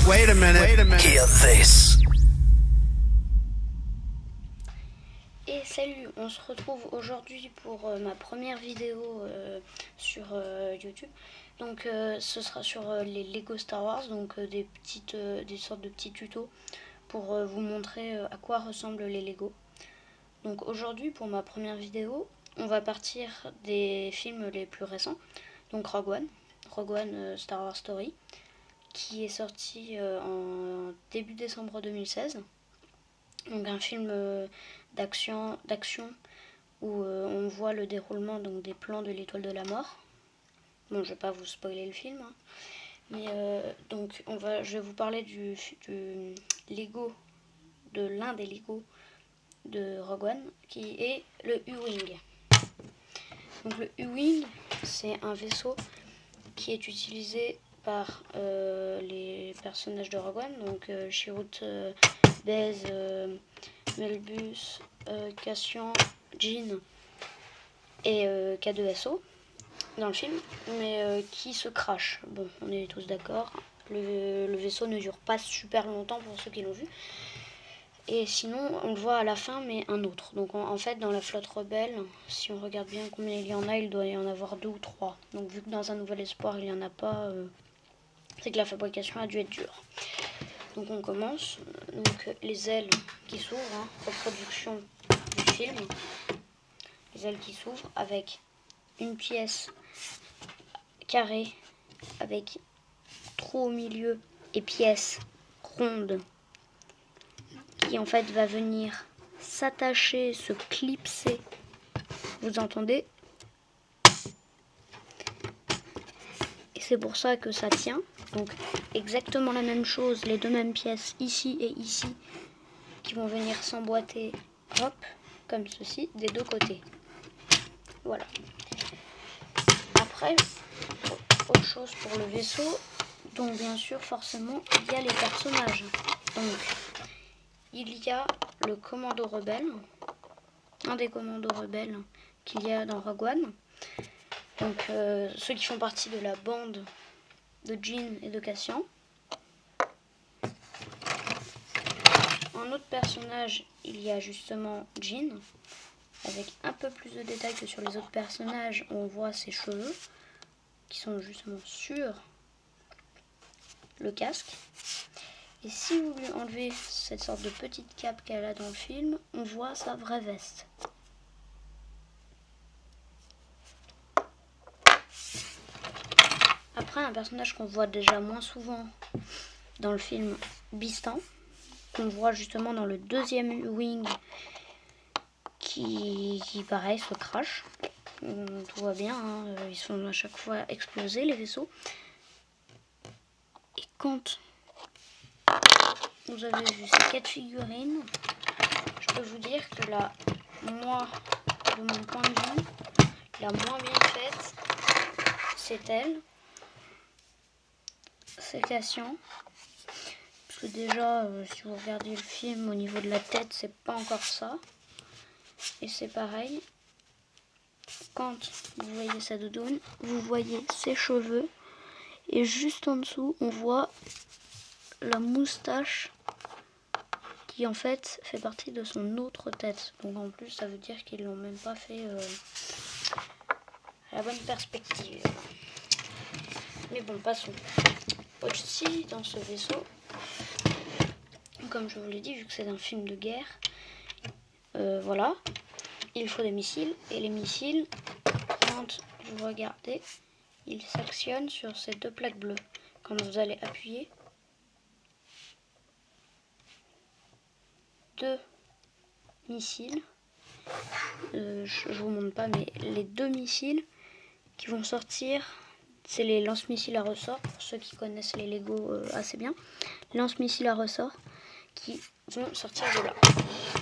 Wait a minute. Hear this. Et salut, on se retrouve aujourd'hui pour ma première vidéo sur YouTube. Donc ce sera sur les Lego Star Wars, donc des sortes de petits tutos pour vous montrer à quoi ressemblent les Lego. Donc aujourd'hui pour ma première vidéo, on va partir des films les plus récents. Donc Rogue One Star Wars Story, qui est sorti en début décembre 2016. Donc un film d'action où on voit le déroulement donc, des plans de l'Étoile de la Mort. Bon, je vais pas vous spoiler le film, hein. Mais donc je vais vous parler du Lego, de l'un des Lego de Rogue One, qui est le U-Wing. Donc le U-Wing, c'est un vaisseau qui est utilisé par les personnages de Rogue One, donc Chirrut, Baze, Melbus, Cassian, Jyn et K2SO dans le film, mais qui se crache. Bon, on est tous d'accord, le vaisseau ne dure pas super longtemps pour ceux qui l'ont vu. Et sinon, on le voit à la fin, mais un autre. Donc en fait, dans la flotte rebelle, si on regarde bien combien il y en a, il doit y en avoir 2 ou 3. Donc vu que dans Un Nouvel Espoir, il n'y en a pas, c'est que la fabrication a dû être dure. Donc on commence. Donc les ailes qui s'ouvrent, hein, reproduction du film. Les ailes qui s'ouvrent avec une pièce carrée, avec trou au milieu et pièce ronde, qui en fait va venir s'attacher, se clipser. Vous entendez? Et c'est pour ça que ça tient. Donc exactement la même chose, les deux mêmes pièces ici et ici qui vont venir s'emboîter, hop, comme ceci, des deux côtés. Voilà. Après, autre chose pour le vaisseau, donc bien sûr forcément il y a les personnages. Donc il y a le commando rebelle, un des commandos rebelles qu'il y a dans Rogue One. Donc ceux qui font partie de la bande de Jyn et de Cassian. En autre personnage, il y a justement Jyn, avec un peu plus de détails que sur les autres personnages. On voit ses cheveux qui sont justement sur le casque. Et si vous lui enlevez cette sorte de petite cape qu'elle a dans le film, on voit sa vraie veste. Après, un personnage qu'on voit déjà moins souvent dans le film, Bistan, qu'on voit justement dans le deuxième U-Wing, qui pareil se crache. Tout va bien, hein. Ils sont à chaque fois explosés les vaisseaux. Et quand vous avez vu ces 4 figurines, je peux vous dire que là, moi, de mon point de vue, la moins bien faite, c'est elle. C'est Cassian. Parce que déjà, si vous regardez le film, au niveau de la tête, c'est pas encore ça. Et c'est pareil. Quand vous voyez sa doudoune, vous voyez ses cheveux. Et juste en dessous, on voit la moustache qui en fait partie de son autre tête. Donc en plus, ça veut dire qu'ils l'ont même pas fait à la bonne perspective. Mais bon, passons. Aussi, dans ce vaisseau, comme je vous l'ai dit, vu que c'est un film de guerre, voilà, il faut des missiles. Et les missiles, quand vous regardez, ils s'actionnent sur ces deux plaques bleues. Quand vous allez appuyer, deux missiles, je vous montre pas, mais les deux missiles qui vont sortir, c'est les lance-missiles à ressort, pour ceux qui connaissent les Lego assez bien. Lance-missiles à ressort qui vont sortir de là.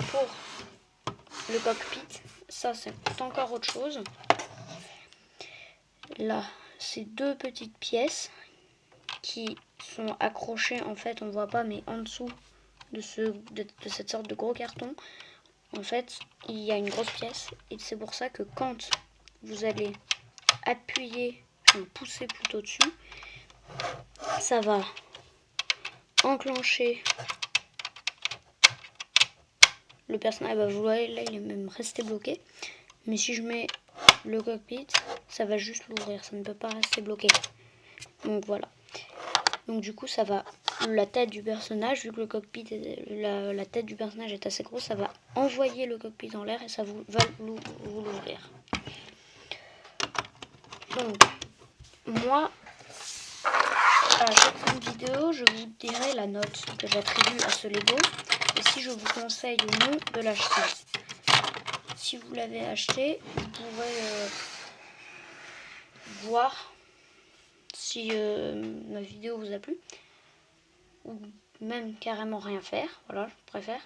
Pour le cockpit, ça c'est encore autre chose. Là, c'est deux petites pièces qui sont accrochées, en fait, on voit pas, mais en dessous de cette sorte de gros carton, en fait, il y a une grosse pièce. Et c'est pour ça que quand vous allez appuyer, pousser plutôt dessus, ça va enclencher le personnage, bah vous voyez là il est même resté bloqué. Mais si je mets le cockpit, ça va juste l'ouvrir, ça ne peut pas rester bloqué. Donc voilà. Donc du coup ça va, la tête du personnage, vu que le cockpit, la tête du personnage est assez grosse, ça va envoyer le cockpit en l'air et ça va vous l'ouvrir. Donc moi, à chaque fin de vidéo, je vous dirai la note que j'attribue à ce Lego et si je vous conseille ou non de l'acheter. Si vous l'avez acheté, vous pourrez voir si ma vidéo vous a plu, ou même carrément rien faire, voilà, je préfère.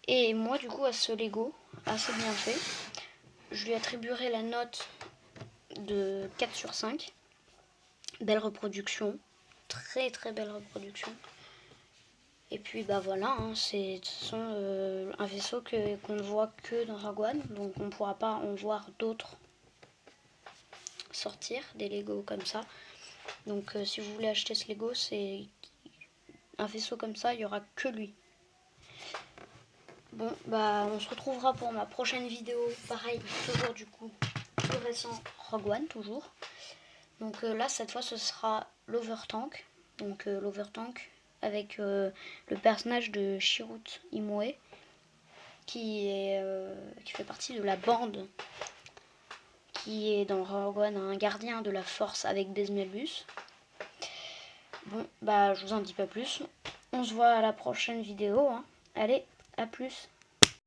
Et moi du coup à ce Lego, assez bien fait, je lui attribuerai la note de 4 sur 5. Belle reproduction, très très belle reproduction. Et puis bah voilà, hein, c'est de toute façon un vaisseau qu'on ne voit que dans Rogue One, donc on ne pourra pas en voir d'autres sortir, des Lego comme ça. Donc si vous voulez acheter ce Lego, c'est un vaisseau comme ça, il n'y aura que lui. Bon, bah on se retrouvera pour ma prochaine vidéo, pareil, toujours du coup, plus récent, Rogue One, toujours. Donc là, cette fois, ce sera l'Overtank. Donc l'Overtank avec le personnage de Chirrut Îmwe, qui fait partie de la bande qui est dans Rogue One, un gardien de la force avec Besmelbus. Bon, bah je vous en dis pas plus. On se voit à la prochaine vidéo, hein. Allez, à plus.